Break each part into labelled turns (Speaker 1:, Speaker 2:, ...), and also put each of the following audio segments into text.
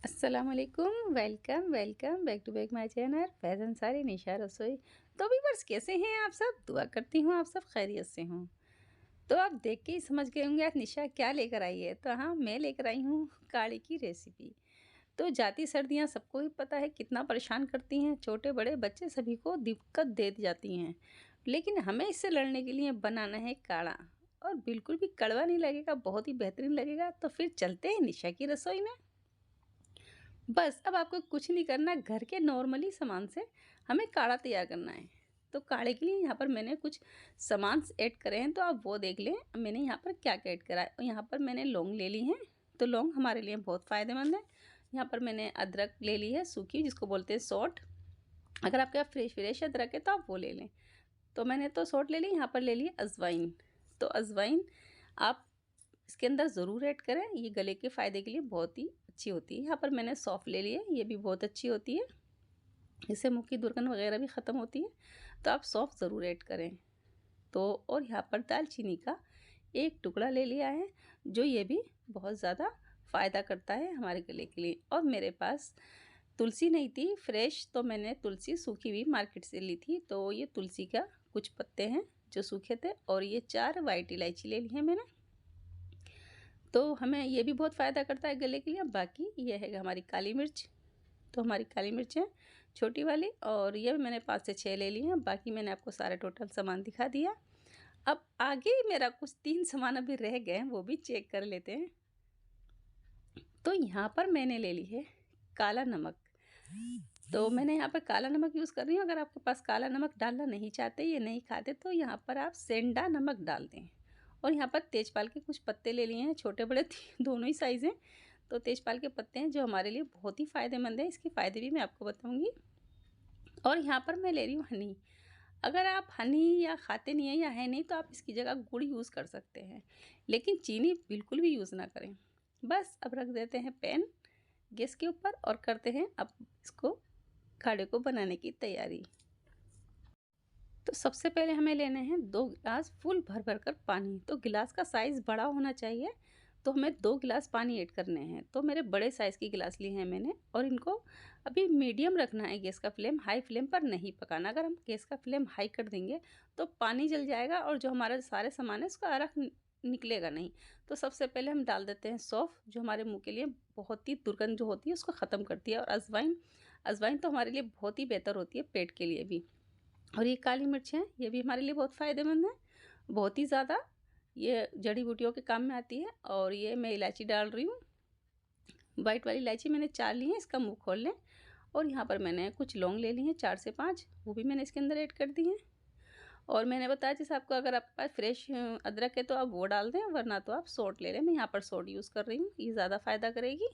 Speaker 1: अस्सलामुअलैकुम, welcome welcome back to back my channel Faiz Ansari Nisha Rasoi. तो viewers, कैसे हैं आप सब? दुआ करती हूँ आप सब खैरियत से हों। तो आप देख के ही समझ गए होंगे आज निशा क्या लेकर आई है। तो हाँ, मैं लेकर आई हूँ काढ़े की रेसिपी। तो जाती सर्दियाँ सबको ही पता है कितना परेशान करती हैं, छोटे बड़े बच्चे सभी को दिक्कत दे जाती हैं। लेकिन हमें इससे लड़ने के लिए बनाना है काढ़ा, और बिल्कुल भी कड़वा नहीं लगेगा, बहुत ही बेहतरीन लगेगा। तो फिर चलते हैं निशा की रसोई में। बस अब आपको कुछ नहीं करना, घर के नॉर्मली सामान से हमें काढ़ा तैयार करना है। तो काढ़े के लिए यहाँ पर मैंने कुछ सामान ऐड करे हैं, तो आप वो देख लें मैंने यहाँ पर क्या क्या ऐड करा है। और यहाँ पर मैंने लौंग ले ली हैं, तो लौंग हमारे लिए बहुत फ़ायदेमंद है। यहाँ पर मैंने अदरक ले ली है सूखी, जिसको बोलते हैं सौंठ। अगर आपके पास फ्रेश फ्रेश अदरक है तो आप वो ले लें। तो मैंने तो सौंठ ले ली। यहाँ पर ले ली अजवाइन। तो अजवाइन आप इसके अंदर ज़रूर ऐड करें, ये गले के फ़ायदे के लिए बहुत ही अच्छी होती है। यहाँ पर मैंने सौंफ ले ली है, ये भी बहुत अच्छी होती है, इससे मुँह की दुर्गंध वगैरह भी ख़त्म होती है। तो आप सौंफ ज़रूर ऐड करें। तो और यहाँ पर दालचीनी का एक टुकड़ा ले लिया है, जो ये भी बहुत ज़्यादा फ़ायदा करता है हमारे गले के लिए। और मेरे पास तुलसी नहीं थी फ्रेश, तो मैंने तुलसी सूखी हुई मार्केट से ली थी। तो ये तुलसी का कुछ पत्ते हैं जो सूखे थे, और ये 4 वाइट इलायची ले ली है मैंने। तो हमें ये भी बहुत फ़ायदा करता है गले के लिए। बाकी ये है हमारी काली मिर्च। तो हमारी काली मिर्च है छोटी वाली, और ये भी मैंने 5 से 6 ले ली हैं। बाकी मैंने आपको सारे टोटल सामान दिखा दिया। अब आगे मेरा कुछ 3 सामान अभी रह गए हैं, वो भी चेक कर लेते हैं। तो यहाँ पर मैंने ले ली है काला नमक। तो मैंने यहाँ पर काला नमक यूज़ कर रही हूँ। अगर आपके पास काला नमक डालना नहीं चाहते, ये नहीं खाते, तो यहाँ पर आप सेंधा नमक डाल दें। और यहाँ पर तेजपाल के कुछ पत्ते ले लिए हैं, छोटे बड़े दोनों ही साइज़ हैं। तो तेजपाल के पत्ते हैं जो हमारे लिए बहुत ही फ़ायदेमंद हैं, इसके फ़ायदे भी मैं आपको बताऊँगी। और यहाँ पर मैं ले रही हूँ हनी। अगर आप हनी या खाते नहीं हैं या है नहीं, तो आप इसकी जगह गुड़ यूज़ कर सकते हैं, लेकिन चीनी बिल्कुल भी यूज़ ना करें। बस अब रख देते हैं पैन गैस के ऊपर और करते हैं अब इसको खाड़े को बनाने की तैयारी। तो सबसे पहले हमें लेने हैं 2 गिलास फुल भर भर कर पानी। तो गिलास का साइज़ बड़ा होना चाहिए, तो हमें 2 गिलास पानी ऐड करने हैं। तो मेरे बड़े साइज़ की गिलास लिए हैं मैंने, और इनको अभी मीडियम रखना है गैस का फ्लेम, हाई फ्लेम पर नहीं पकाना। अगर हम गैस का फ्लेम हाई कर देंगे तो पानी जल जाएगा, और जो हमारा सारे सामान है उसका अरक निकलेगा नहीं। तो सबसे पहले हम डाल देते हैं सौंफ, जो हमारे मुँह के लिए बहुत ही दुर्गंध जो होती है उसको ख़त्म करती है। और अजवाइन, अजवाइन तो हमारे लिए बहुत ही बेहतर होती है पेट के लिए भी। और ये काली मिर्च है, ये भी हमारे लिए बहुत फ़ायदेमंद है, बहुत ही ज़्यादा। ये जड़ी बूटियों के काम में आती है। और ये मैं इलायची डाल रही हूँ, वाइट वाली इलायची मैंने 4 ली है, इसका मुँह खोल लें। और यहाँ पर मैंने कुछ लौंग ले ली हैं 4 से 5, वो भी मैंने इसके अंदर ऐड कर दी हैं। और मैंने बताया जैसे आपको अगर आपके पास फ्रेश अदरक है तो आप वो डाल दें, वरना तो आप सौंठ ले लें। मैं यहाँ पर सौंठ यूज़ कर रही हूँ, ये ज़्यादा फ़ायदा करेगी।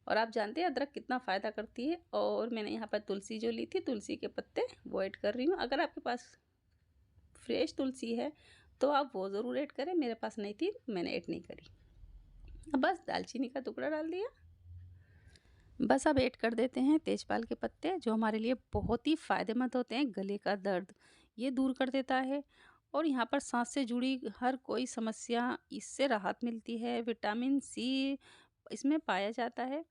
Speaker 1: और आप जानते हैं अदरक कितना फ़ायदा करती है। और मैंने यहाँ पर तुलसी जो ली थी, तुलसी के पत्ते वो ऐड कर रही हूँ। अगर आपके पास फ्रेश तुलसी है तो आप वो ज़रूर ऐड करें, मेरे पास नहीं थी, मैंने ऐड नहीं करी। अब बस दालचीनी का टुकड़ा डाल दिया। बस अब ऐड कर देते हैं तेजपाल के पत्ते, जो हमारे लिए बहुत ही फ़ायदेमंद होते हैं। गले का दर्द ये दूर कर देता है, और यहाँ पर सांस से जुड़ी हर कोई समस्या इससे राहत मिलती है। विटामिन सी इसमें पाया जाता है।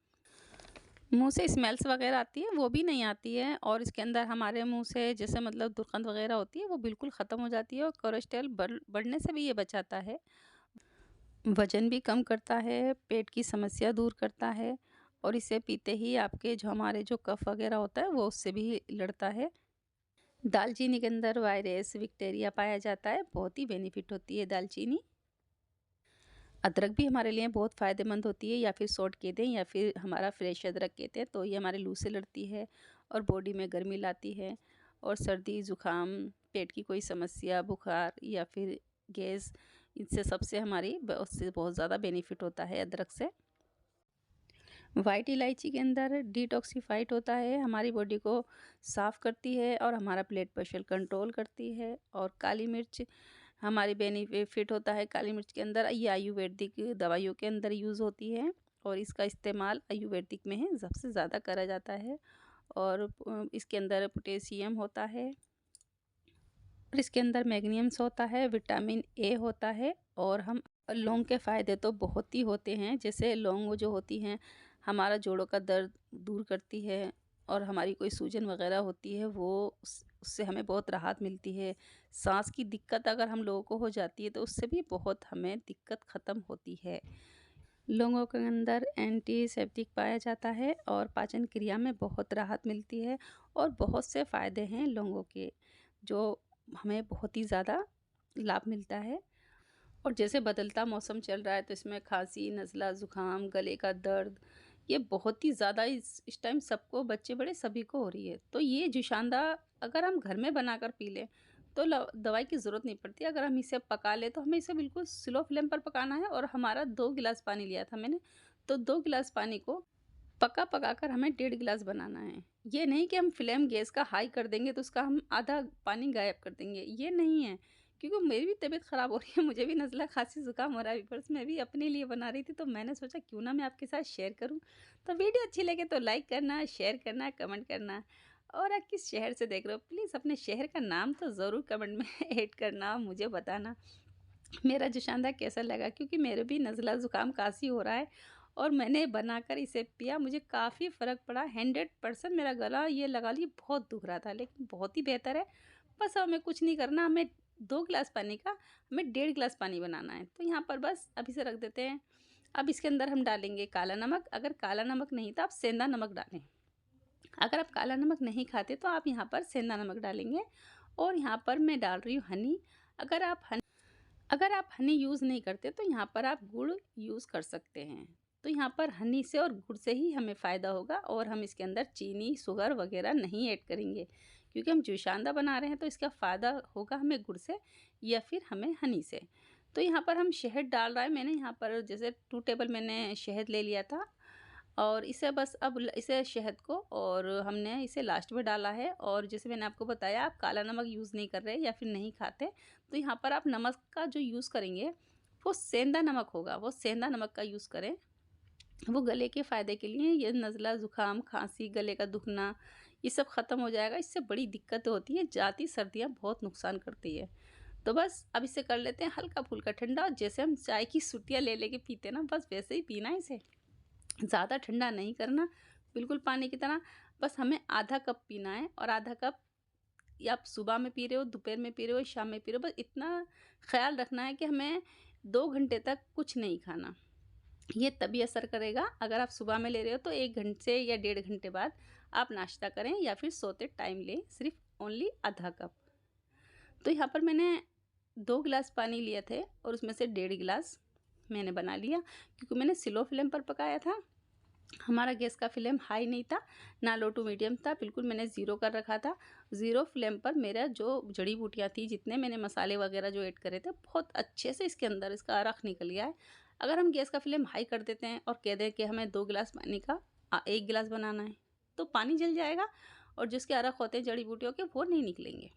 Speaker 1: मुँह से स्मेल्स वगैरह आती है वो भी नहीं आती है, और इसके अंदर हमारे मुँह से जैसे मतलब दुर्गंध वगैरह होती है वो बिल्कुल ख़त्म हो जाती है। और कोलेस्ट्रॉल बढ़ने से भी ये बचाता है, वज़न भी कम करता है, पेट की समस्या दूर करता है। और इसे पीते ही आपके जो हमारे जो कफ़ वगैरह होता है वो उससे भी लड़ता है। दालचीनी के अंदर वायरस, बैक्टीरिया पाया जाता है, बहुत ही बेनिफिट होती है दालचीनी। अदरक भी हमारे लिए बहुत फ़ायदेमंद होती है, या फिर सौंठ कहते हैं या फिर हमारा फ्रेश अदरक कहते हैं। तो ये हमारे लू से लड़ती है और बॉडी में गर्मी लाती है। और सर्दी ज़ुकाम, पेट की कोई समस्या, बुखार या फिर गैस, इनसे सबसे हमारी उससे बहुत ज़्यादा बेनिफिट होता है अदरक से। वाइट इलायची के अंदर डिटॉक्सिफाइड होता है, हमारी बॉडी को साफ़ करती है और हमारा ब्लड प्रेशर कंट्रोल करती है। और काली मिर्च हमारी बेनिफिट होता है, काली मिर्च के अंदर ये आयुर्वेदिक दवाइयों के अंदर यूज़ होती है, और इसका इस्तेमाल आयुर्वेदिक में है सबसे ज़्यादा करा जाता है। और इसके अंदर पोटेशियम होता है, और इसके अंदर मैग्नीशियम्स होता है, विटामिन ए होता है। और हम लौंग के फ़ायदे तो बहुत ही होते हैं, जैसे लौंग जो होती हैं हमारा जोड़ों का दर्द दूर करती है और हमारी कोई सूजन वगैरह होती है वो उससे हमें बहुत राहत मिलती है। सांस की दिक्कत अगर हम लोगों को हो जाती है तो उससे भी बहुत हमें दिक्कत ख़त्म होती है। लौंगों के अंदर एंटीसेप्टिक पाया जाता है और पाचन क्रिया में बहुत राहत मिलती है और बहुत से फ़ायदे हैं लौंगों के, जो हमें बहुत ही ज़्यादा लाभ मिलता है। और जैसे बदलता मौसम चल रहा है तो इसमें खांसी, नज़ला, ज़ुकाम, गले का दर्द ये बहुत ही ज़्यादा इस टाइम सबको, बच्चे बड़े सभी को हो रही है। तो ये जुशांदा अगर हम घर में बनाकर पी लें तो दवाई की ज़रूरत नहीं पड़ती। अगर हम इसे पका लें तो हमें इसे बिल्कुल स्लो फ्लेम पर पकाना है। और हमारा 2 गिलास पानी लिया था मैंने, तो 2 गिलास पानी को पका कर हमें 1.5 गिलास बनाना है। ये नहीं कि हम फ्लेम गैस का हाई कर देंगे तो उसका हम आधा पानी गायब कर देंगे, ये नहीं है। क्योंकि मेरी भी तबीयत ख़राब हो रही है, मुझे भी नज़ला, खाँसी, ज़ुकाम हो रहा है ऊपर से, मैं भी अपने लिए बना रही थी तो मैंने सोचा क्यों ना मैं आपके साथ शेयर करूँ। तो वीडियो अच्छी लगे तो लाइक करना, शेयर करना, कमेंट करना। और आप किस शहर से देख रहे हो प्लीज़ अपने शहर का नाम तो ज़रूर कमेंट में ऐड करना, मुझे बताना मेरा जुशांदा कैसा लगा। क्योंकि मेरे भी नज़ला, ज़ुकाम, खाँसी हो रहा है और मैंने बनाकर इसे पिया, मुझे काफ़ी फ़र्क पड़ा। 100% मेरा गला ये लगा लीजिए बहुत दुख रहा था, लेकिन बहुत ही बेहतर है। बस हमें कुछ नहीं करना, हमें 2 गिलास पानी का हमें 1.5 गिलास पानी बनाना है। तो यहाँ पर बस अब इसे रख देते हैं। अब इसके अंदर हम डालेंगे काला नमक, अगर काला नमक नहीं तो आप सेंधा नमक डालें। अगर आप काला नमक नहीं खाते तो आप यहाँ पर सेंधा नमक डालेंगे। और यहाँ पर मैं डाल रही हूँ हनी। अगर आप हनी यूज़ नहीं करते तो यहाँ पर आप गुड़ यूज़ कर सकते हैं। तो यहाँ पर हनी से और गुड़ से ही हमें फ़ायदा होगा और हम इसके अंदर चीनी, शुगर वगैरह नहीं ऐड करेंगे। क्योंकि हम जुशांदा बना रहे हैं तो इसका फ़ायदा होगा हमें गुड़ से या फिर हमें हनी से। तो यहाँ पर हम शहद डाल रहा है, मैंने यहाँ पर जैसे 2 टेबल मैंने शहद ले लिया था। और इसे बस अब इसे शहद को और हमने इसे लास्ट में डाला है। और जैसे मैंने आपको बताया आप काला नमक यूज़ नहीं कर रहे या फिर नहीं खाते तो यहाँ पर आप नमक का जो यूज़ करेंगे वो सेंधा नमक होगा, वो सेंधा नमक का यूज़ करें। वो गले के फ़ायदे के लिए, ये नज़ला, ज़ुकाम, खांसी, गले का दुखना ये सब ख़त्म हो जाएगा। इससे बड़ी दिक्कत होती है, जाती सर्दियाँ बहुत नुकसान करती है। तो बस अब इसे कर लेते हैं हल्का फुल्का ठंडा, जैसे हम चाय की सुटियाँ ले लेके पीते हैं ना, बस वैसे ही पीना है इसे। ज़्यादा ठंडा नहीं करना, बिल्कुल पानी की तरह। बस हमें आधा कप पीना है और आधा कप या आप सुबह में पी रहे हो, दोपहर में पी रहे हो, शाम में पी रहे हो, बस इतना ख़्याल रखना है कि हमें 2 घंटे तक कुछ नहीं खाना। ये तभी असर करेगा। अगर आप सुबह में ले रहे हो तो 1 घंटे या 1.5 घंटे बाद आप नाश्ता करें या फिर सोते टाइम लें, सिर्फ़ ओनली आधा कप। तो यहाँ पर मैंने 2 गिलास पानी लिए थे और उसमें से 1.5 गिलास मैंने बना लिया। क्योंकि मैंने स्लो फ्लेम पर पकाया था, हमारा गैस का फ्लेम हाई नहीं था, ना लो टू मीडियम था, बिल्कुल मैंने ज़ीरो कर रखा था। ज़ीरो फ्लेम पर मेरा जो जड़ी बूटियाँ थी, जितने मैंने मसाले वगैरह जो ऐड करे थे, बहुत अच्छे से इसके अंदर इसका रख निकल गया है। अगर हम गैस का फ्लेम हाई कर देते हैं और कह दें कि हमें 2 गिलास पानी का 1 गिलास बनाना है, तो पानी जल जाएगा और जिसके अरक होते हैं जड़ी बूटियों के, वो नहीं निकलेंगे।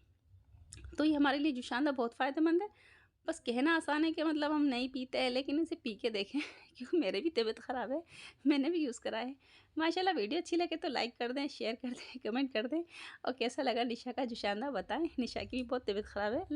Speaker 1: तो ये हमारे लिए जुशांदा बहुत फ़ायदेमंद है। बस कहना आसान है कि मतलब हम नहीं पीते हैं, लेकिन इसे पी के देखें क्योंकि मेरी भी तबीयत ख़राब है, मैंने भी यूज़ करा है। माशाल्लाह वीडियो अच्छी लगे तो लाइक कर दें, शेयर कर दें, कमेंट कर दें। और कैसा लगा निशा का जुशांदा बताएं, निशा की भी बहुत तबीयत ख़राब है।